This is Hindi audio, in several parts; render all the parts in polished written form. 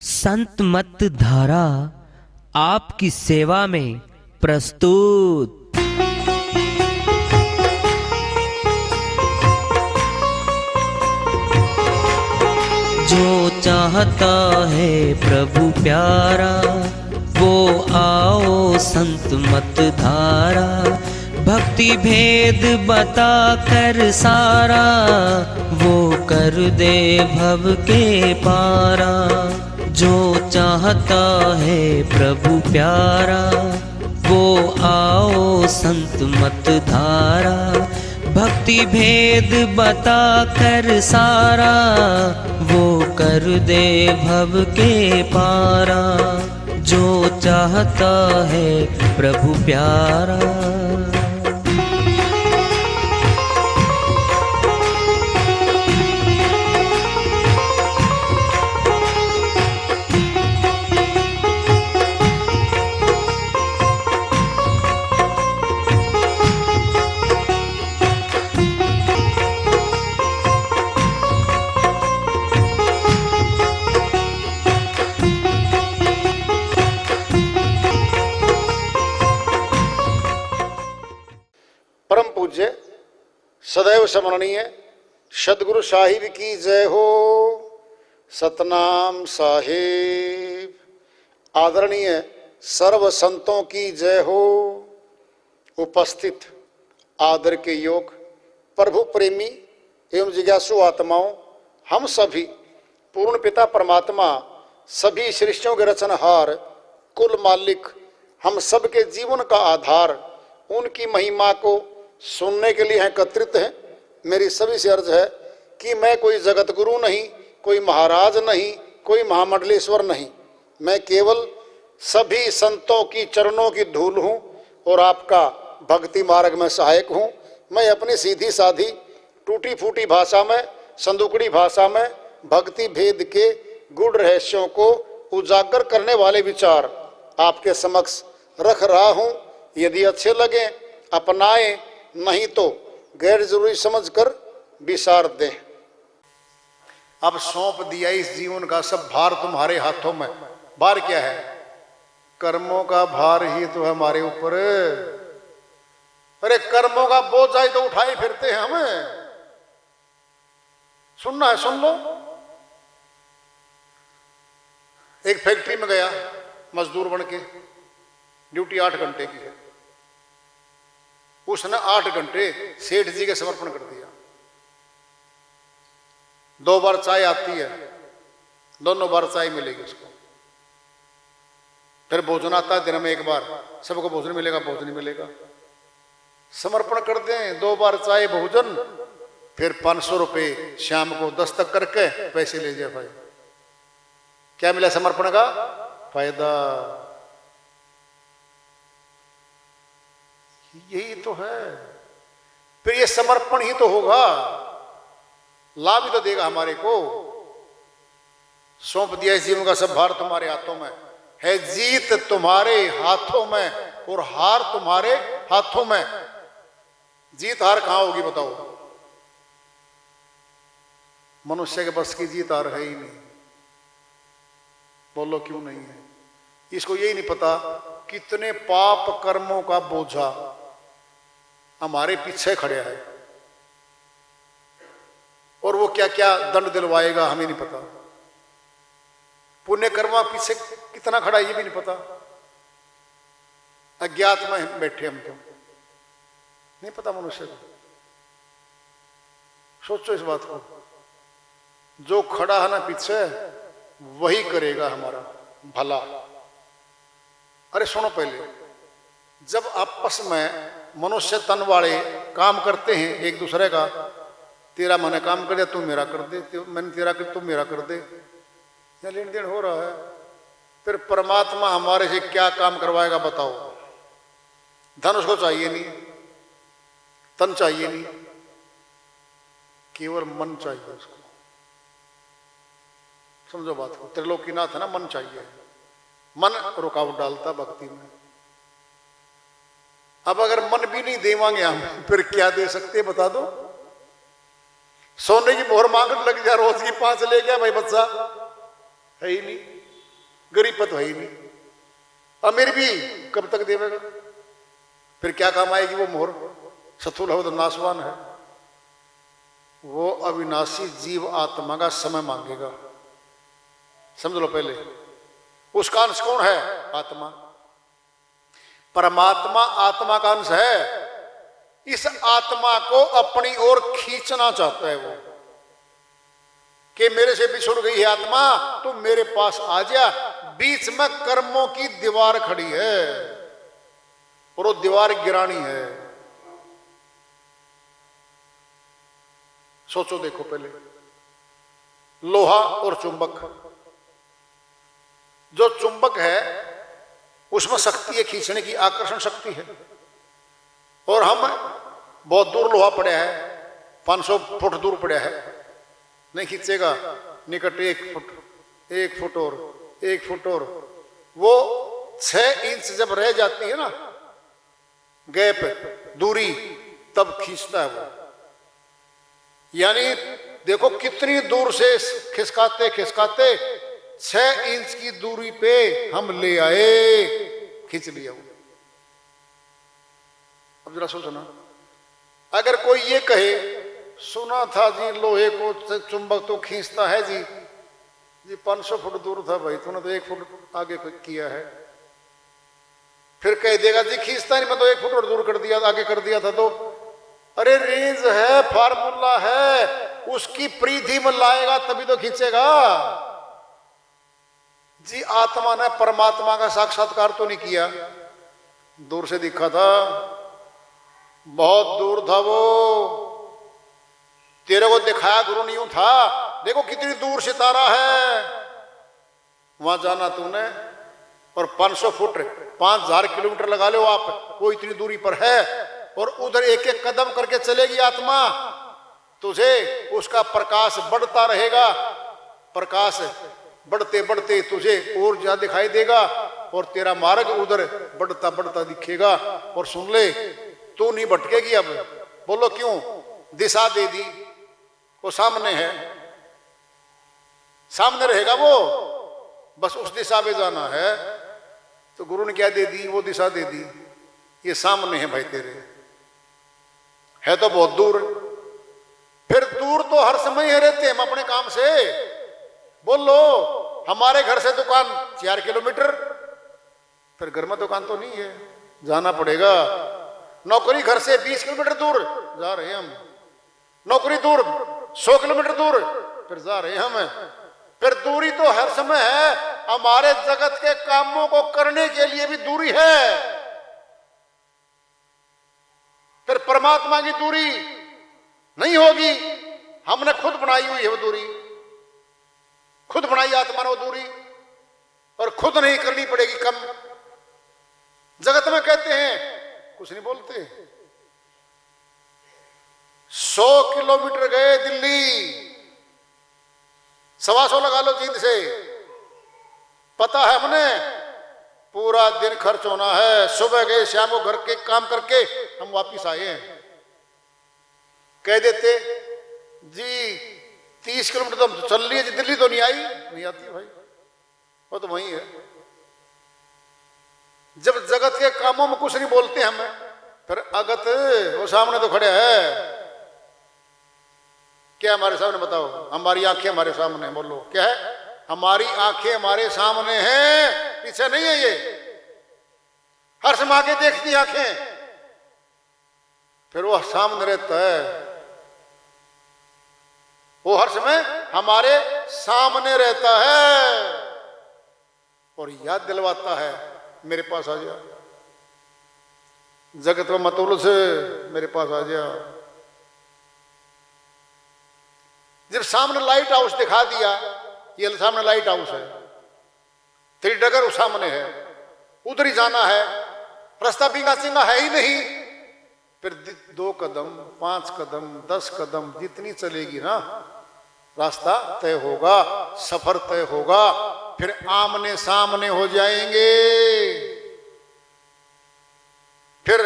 संत मत धारा आपकी सेवा में प्रस्तुत। जो चाहता है प्रभु प्यारा वो आओ संत मत धारा। भक्ति भेद बता कर सारा वो कर दे भव के पारा। जो चाहता है प्रभु प्यारा वो आओ संत मत धारा। भक्ति भेद बता कर सारा वो कर दे भव के पारा। जो चाहता है प्रभु प्यारा। परम पूज्य सदैव स्मरणीय सदगुरु साहिब की जय हो। सतनाम साहिब। आदरणीय सर्व संतों की जय हो। उपस्थित आदर के योग प्रभु प्रेमी एवं जिज्ञासु आत्माओं, हम सभी पूर्ण पिता परमात्मा सभी सृष्टियों के रचनहार कुल मालिक हम सबके जीवन का आधार उनकी महिमा को सुनने के लिए एकत्रित हैं। मेरी सभी से अर्ज है कि मैं कोई जगत गुरु नहीं, कोई महाराज नहीं, कोई महामंडलेश्वर नहीं। मैं केवल सभी संतों की चरणों की धूल हूँ और आपका भक्ति मार्ग में सहायक हूँ। मैं अपनी सीधी साधी टूटी फूटी भाषा में, संदुकड़ी भाषा में भक्ति भेद के गूढ़ रहस्यों को उजागर करने वाले विचार आपके समक्ष रख रहा हूँ। यदि अच्छे लगे अपनाएं, नहीं तो गैर जरूरी समझकर विसार दें। अब सौंप दिया इस जीवन का सब भार तुम्हारे हाथों में। भार क्या है? कर्मों का भार ही तो है हमारे ऊपर। अरे कर्मों का बोझ आए तो उठाए फिरते हैं हमें। सुनना है सुन लो। एक फैक्ट्री में गया मजदूर बन के, ड्यूटी 8 घंटे की है। उसने 8 घंटे सेठ जी के समर्पण कर दिया। 2 बार चाय आती है, दोनों बार चाय मिलेगी उसको। फिर भोजन आता है दिन में 1 बार, सबको भोजन मिलेगा, भोजन नहीं मिलेगा। समर्पण कर दें, 2 बार चाय भोजन, फिर 500 रुपये शाम को दस्तक करके पैसे ले जाए। भाई क्या मिला समर्पण का फायदा? यही तो है। फिर ये समर्पण ही तो होगा, लाभ ही तो देगा हमारे को। सौंप दिया इस जीवन का सब भार तुम्हारे हाथों में है। जीत तुम्हारे हाथों में और हार तुम्हारे हाथों में। जीत हार कहां होगी बताओ? मनुष्य के बस की जीत हार है ही नहीं। बोलो क्यों नहीं है? इसको यही नहीं पता कितने पाप कर्मों का बोझा हमारे पीछे खड़े है और वो क्या क्या दंड दिलवाएगा हमें नहीं पता। पुण्य कर्म पीछे कितना खड़ा है ये भी नहीं पता। अज्ञात में बैठे हम तो, नहीं पता मनुष्य को। सोचो इस बात को। जो खड़ा है ना पीछे वही करेगा हमारा भला। अरे सुनो, पहले जब आपस में मनुष्य तन वाले काम करते हैं एक दूसरे का, तेरा मैंने काम कर दिया तू मेरा कर दे, मैंने तेरा कर तू मेरा कर दे, या लेन देन हो रहा है। फिर परमात्मा हमारे से क्या काम करवाएगा बताओ? धन उसको चाहिए नहीं, तन चाहिए नहीं, केवल मन चाहिए उसको। समझो बात को। त्रिलोकीनाथ है ना, मन चाहिए। मन रुकावट डालता भक्ति में। अब अगर मन भी नहीं देवांगे हम, फिर क्या दे सकते बता दो? सोने की मोहर मांगने लग जा, रोज की 5 ले गया भाई बच्चा, है ही नहीं। गरीब तो है ही नहीं, अमीर भी कब तक देवेगा, फिर क्या काम आएगी वो मोहर। सथुल हो तो नाशवान है, वो अविनाशी जीव आत्मा का समय मांगेगा, समझ लो पहले। उसका अंश कौन है? आत्मा। परमात्मा आत्मा का अंश है, इस आत्मा को अपनी ओर खींचना चाहता है वो, कि मेरे से बिछुड़ गई है आत्मा, तुम मेरे पास आ जा। बीच में कर्मों की दीवार खड़ी है और वो दीवार गिरानी है। सोचो, देखो पहले, लोहा और चुंबक। जो चुंबक है उसमें शक्ति है खींचने की, आकर्षण शक्ति है, और हम बहुत दूर लोहा पड़ा है, 500 फुट दूर पड़ा है, नहीं खींचेगा। निकट 1 फुट और 1 फुट और वो 6 इंच जब रह जाती है ना गैप, दूरी, तब खींचता है वो। यानी देखो कितनी दूर से खिसकाते खिसकाते 6 इंच की दूरी पे हम ले आए, खींच लिया वो। अब जरा सोचना, अगर कोई ये कहे, सुना था जी लोहे को चुंबक तो खींचता है जी, 500 फुट दूर था भाई, तूने तो 1 फुट आगे किया है। फिर कह देगा जी खींचता नहीं, मैं तो 1 फुट और दूर कर दिया, आगे कर दिया था। तो अरे रेंज है, फार्मूला है, उसकी परिधि में लाएगा तभी तो खींचेगा जी। आत्मा ने परमात्मा का साक्षात्कार तो नहीं किया, दूर से दिखा था, बहुत दूर था वो, तेरे को दिखाया गुरु नहीं था, देखो कितनी दूर सितारा है, वहां जाना तूने, और 500 फुट 5000 किलोमीटर लगा लो आप, वो इतनी दूरी पर है, और उधर एक एक कदम करके चलेगी आत्मा, तुझे उसका प्रकाश बढ़ता रहेगा, प्रकाश बढ़ते बढ़ते तुझे और ज्यादा दिखाई देगा, और तेरा मार्ग उधर बढ़ता बढ़ता दिखेगा। और सुन ले, तू नहीं भटकेगी अब। बोलो क्यों? दिशा दे दी, वो सामने है, सामने रहेगा वो, बस उस दिशा पे जाना है। तो गुरु ने क्या दे दी? वो दिशा दे दी, ये सामने है भाई तेरे, है तो बहुत दूर। फिर दूर तो हर समय ही रहते हम अपने काम से। बोलो, हमारे घर से दुकान 4 किलोमीटर, फिर घर में दुकान तो नहीं है, जाना पड़ेगा। नौकरी घर से 20 किलोमीटर दूर जा रहे हैं हम, नौकरी दूर 100 किलोमीटर दूर, फिर जा रहे हैं हम। फिर दूरी तो हर समय है, हमारे जगत के कामों को करने के लिए भी दूरी है। फिर परमात्मा की दूरी नहीं होगी, हमने खुद बनाई हुई है वो दूरी, खुद बनाई आत्मा ने वो दूरी, और खुद नहीं करनी पड़ेगी कम। जगत में कहते हैं, कुछ नहीं बोलते। 100 किलोमीटर गए दिल्ली, 125 लगा लो जींद से, पता है हमने पूरा दिन खर्च होना है। सुबह गए, शाम को घर के काम करके हम वापिस आए हैं। कह देते जी 30 किलोमीटर तो हम चल लिए, दिल्ली तो नहीं आई, नहीं आती भाई, वो तो वही है। जब जगत के कामों में कुछ नहीं बोलते हमें, फिर अगत वो सामने तो खड़े है। क्या हमारे सामने? बताओ, हमारी आंखें हमारे सामने, बोलो क्या है? हमारी आंखें हमारे सामने हैं, पीछे नहीं है ये। हर समय आगे देखती आंखें, फिर वो सामने रहता है, वो हर समय हमारे सामने रहता है और याद दिलवाता है, मेरे पास आ जा, जगत में मतुल से मेरे पास आ जा। जब सामने लाइट हाउस दिखा दिया, ये सामने लाइट हाउस है, तेरी डगर उस सामने है, उधर ही जाना है, रास्ता बिंगा चिंगा है ही नहीं। फिर 2 कदम 5 कदम 10 कदम जितनी चलेगी ना, रास्ता तय होगा, सफर तय होगा, फिर आमने सामने हो जाएंगे। फिर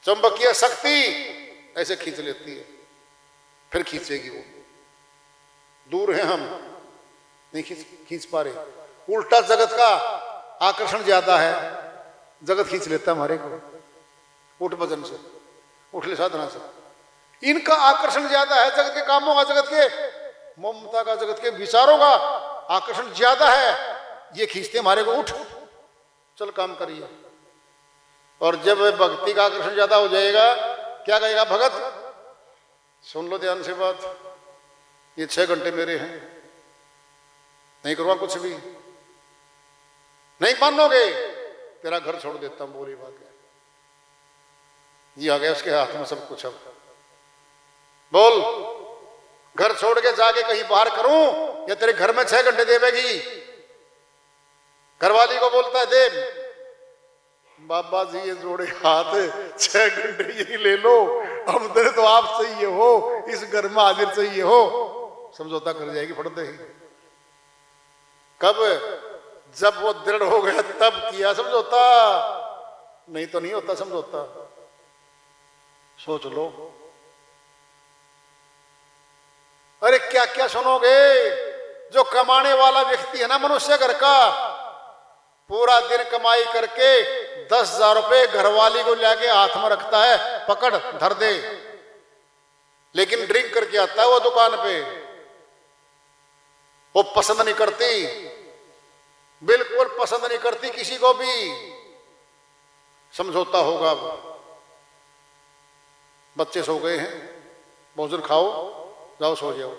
चुंबकीय शक्ति ऐसे खींच लेती है, फिर खींचेगी वो। दूर है हम, नहीं खींच पा रहे, उल्टा जगत का आकर्षण ज्यादा है, जगत खींच लेता हमारे को। उठ भजन से, उठ ले साधना से। इनका आकर्षण ज्यादा है, जगत के कामों का, जगत के ममता का, जगत के विचारों का आकर्षण ज्यादा है। ये खींचते हमारे को, उठ चल काम करिए। और जब भक्ति का आकर्षण ज्यादा हो जाएगा, क्या कहेगा भगत? सुन लो ध्यान से बात, ये 6 घंटे मेरे हैं, नहीं करूँगा कुछ भी, नहीं मानोगे तेरा घर छोड़ देता हूं। बोली बात है, ये आ गया उसके हाथ में सब कुछ। अब बोल, घर छोड़ के जाके कहीं बाहर करूं या तेरे घर में 6 घंटे देवेगी? घरवाली को बोलता है दे, बाबा जी ये जोड़े हाथ 6 घंटे यही ले लो, हमने तो आप चाहिए हो, इस घर में हाजिर चाहिए हो। समझौता कर जाएगी फटते ही। कब? जब वो दृढ़ हो गया तब किया समझौता, नहीं तो नहीं होता समझौता। सोच लो। अरे क्या क्या सुनोगे। जो कमाने वाला व्यक्ति है ना मनुष्य घर का, पूरा दिन कमाई करके 10,000 रुपए घरवाली को लाके हाथ में रखता है, पकड़ धर दे, लेकिन ड्रिंक करके आता है वो दुकान पे। वो पसंद नहीं करती, बिल्कुल पसंद नहीं करती किसी को भी। समझौता होगा। बच्चे सो गए हैं, भोजन खाओ, जाओ सो जाओ।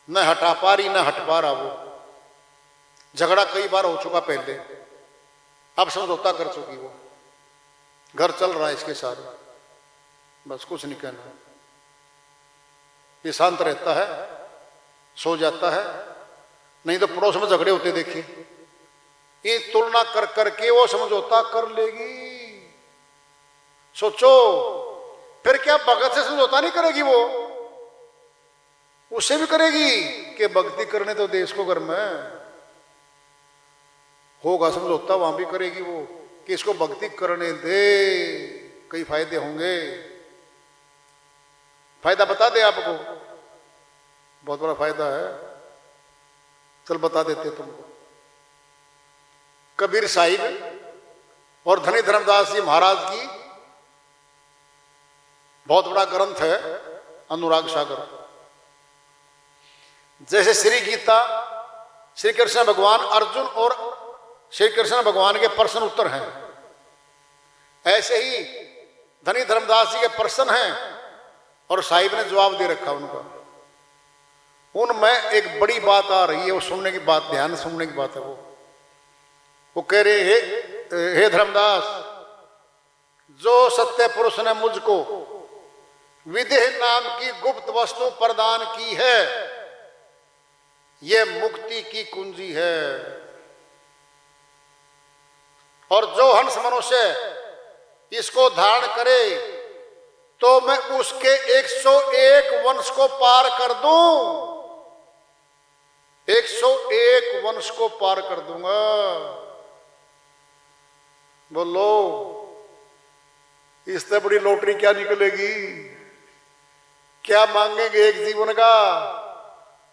न हटा पा रही न हट पा रहा वो। झगड़ा कई बार हो चुका पहले, अब समझौता कर चुकी वो। घर चल रहा है इसके साथ, बस कुछ नहीं कहना। ये शांत रहता है, सो जाता है, नहीं तो पड़ोस में झगड़े होते देखे। ये तुलना कर करके वो समझौता कर लेगी। सोचो, फिर क्या भगत से समझौता नहीं करेगी वो? उससे भी करेगी कि भक्ति करने तो देश को घर में होगा समझौता, वहां भी करेगी वो कि इसको भक्ति करने दे, कई फायदे होंगे। फायदा बता दे आपको, बहुत बड़ा फायदा है, चल बता देते तुमको। कबीर साहिब और धनी धर्मदास जी महाराज की बहुत बड़ा ग्रंथ है अनुराग सागर। जैसे श्री गीता श्री कृष्ण भगवान अर्जुन और श्री कृष्ण भगवान के प्रश्न उत्तर हैं, ऐसे ही धनी धर्मदास जी के प्रश्न हैं और साहिब ने जवाब दे रखा उनका। उनमें एक बड़ी बात आ रही है, वो सुनने की बात, ध्यान सुनने की बात है। वो कह रहे, हे धर्मदास, जो सत्य पुरुष ने मुझको विदेह नाम की गुप्त वस्तु प्रदान की है, ये मुक्ति की कुंजी है। और जो हंस मनुष्य इसको धारण करे तो मैं उसके 101 वंश को पार कर दूं, 101 वंश को पार कर दूंगा। बोलो, इससे बड़ी लॉटरी क्या निकलेगी? क्या मांगेंगे एक जीवन का?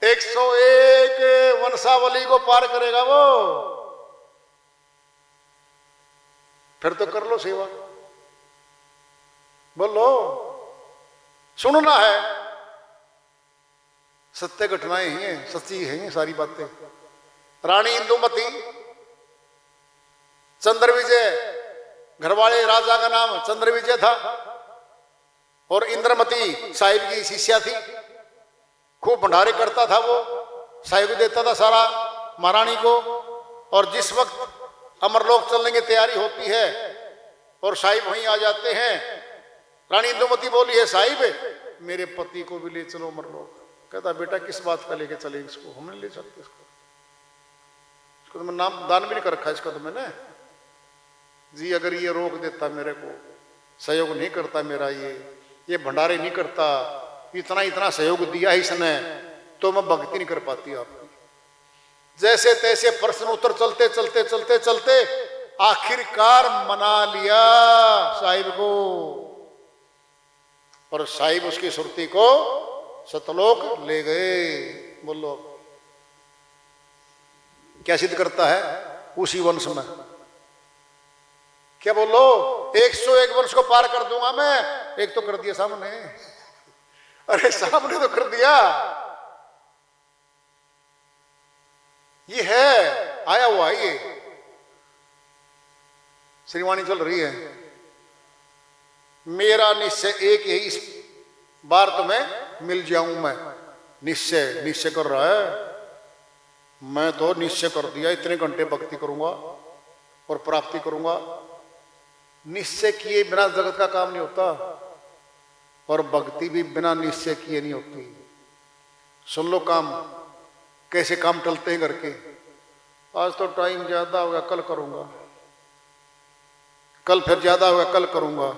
101 वंशावली को पार करेगा वो। फिर तो कर लो सेवा। बोलो, सुनना है, सत्य घटनाएं हैं, सच्ची हैं सारी बातें। रानी इंदुमती, चंद्र विजय, घरवाले राजा का नाम चंद्र विजय था, और इंद्रमती साहिब की शिष्या थी। खूब भंडारे करता था वो, साहिब को देता था सारा महारानी को। और जिस वक्त अमरलोक चलने की तैयारी होती है और साहिब वहीं आ जाते हैं, रानी इंदुमती बोली, है साहिब मेरे पति को भी ले चलो अमरलोक। कहता, बेटा किस बात का लेके चले इसको, हम नहीं ले सकते इसको तो मैं नाम दान भी नहीं कर रखा इसका तो मैंने जी। अगर ये रोक देता, मेरे को सहयोग नहीं करता, मेरा ये भंडारे नहीं करता, इतना इतना सहयोग दिया है इसने, तो मैं भक्ति नहीं कर पाती आपकी। जैसे तैसे प्रश्न उत्तर चलते चलते चलते चलते आखिरकार मना लिया साहिब को, और साहिब उसकी सुरती को सतलोक ले गए। बोलो, क्या सिद्ध करता है? उसी वंश में। क्या बोलो? 101 वंश को पार कर दूंगा मैं। एक तो कर दिया सामने, अरे सामने तो कर दिया। ये है आया हुआ, ये श्रीवाणी चल रही है। मेरा निश्चय एक यही, इस बार तुम्हें मिल जाऊं मैं। निश्चय कर रहा है। मैं तो निश्चय कर दिया, इतने घंटे भक्ति करूंगा और प्राप्ति करूंगा। निश्चय किए बिना जगत का काम नहीं होता, और भक्ति भी बिना निश्चय किए नहीं होती। सुन लो काम, कैसे काम टलते हैं करके। आज तो टाइम ज्यादा हो गया, कल करूंगा, कल फिर ज्यादा हो गया, कल करूंगा।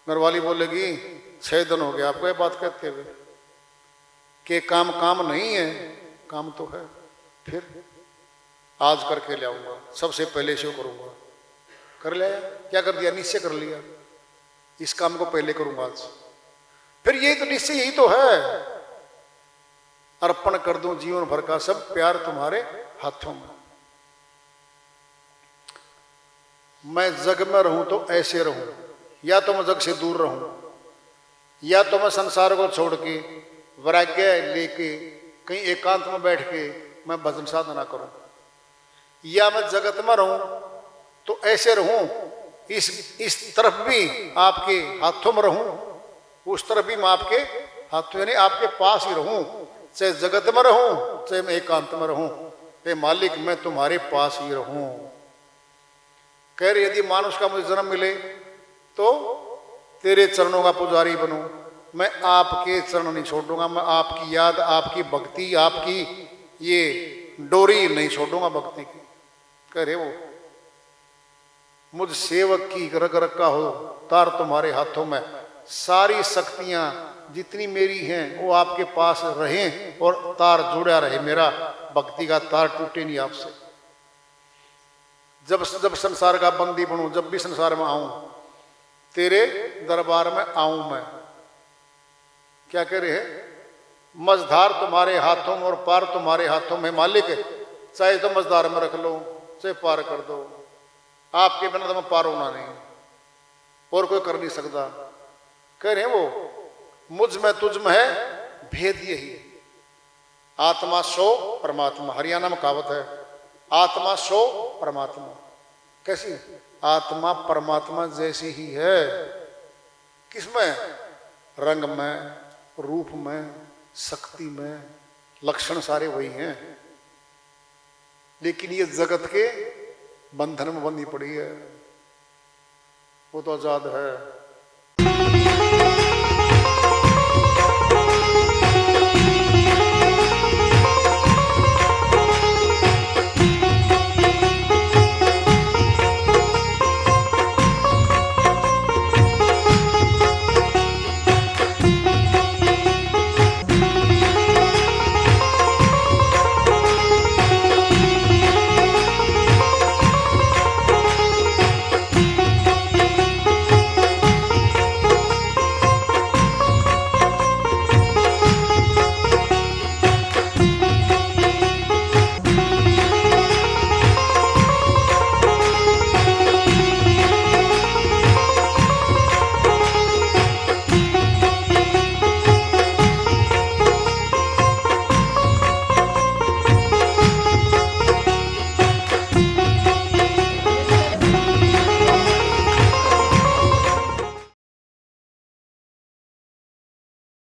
घरवाली बोलेगी 6 दिन हो गया आपको ये बात कहते हुए कि काम नहीं है। काम तो है। फिर आज करके ले आऊंगा, सबसे पहले शो करूंगा। कर लिया, क्या कर दिया? निश्चय कर लिया, इस काम को पहले करूंगा आज। फिर यही तो निश्चय, यही तो है। अर्पण कर दूं जीवन भर का सब प्यार तुम्हारे हाथों में। मैं जग में रहूं तो ऐसे रहूं, या तो मैं जग से दूर रहूं, या तो मैं संसार को छोड़ के वैराग्य लेके कहीं एकांत में बैठ के मैं भजन साधना करूं, या मैं जगत में रहूं तो ऐसे रहूं, इस तरफ भी आपके हाथों में रहूं, उस तरफ भी मैं आपके हाथों, यानी आपके पास ही रहूं। चाहे जगत में रहूं, चाहे मैं एकांत में रहूं, हे मालिक मैं तुम्हारे पास ही रहूं। कह रहे यदि मानुष का मुझे जन्म मिले तो तेरे चरणों का पुजारी बनूं। मैं आपके चरण नहीं छोड़ूंगा, मैं आपकी याद, आपकी भक्ति, आपकी ये डोरी नहीं छोड़ूंगा भक्ति की। कह रहे वो मुझ सेवक की रग रग का हो तार तुम्हारे हाथों में। सारी शक्तियां जितनी मेरी हैं वो आपके पास रहें और तार जुड़ा रहे मेरा, भक्ति का तार टूटे नहीं आपसे। जब संसार का बंदी बनूं, जब भी संसार में आऊं, तेरे दरबार में आऊं मैं। क्या कह रहे हैं? मझधार तुम्हारे हाथों में और पार तुम्हारे हाथों में मालिक। चाहे तो मझधार में रख लो, चाहे पार कर दो। आपके बिना तो मैं पार होना नहीं, और कोई कर नहीं सकता। कह रहे हैं वो मुझ में तुझ में है भेद यही, आत्मा सो परमात्मा। हरियाणा में कहावत है, आत्मा सो परमात्मा। कैसी? आत्मा परमात्मा जैसी ही है। किसमें? रंग में, रूप में, शक्ति में, लक्षण सारे वही हैं। लेकिन ये जगत के बंधन में बंधी पड़ी है। वो तो आजाद है।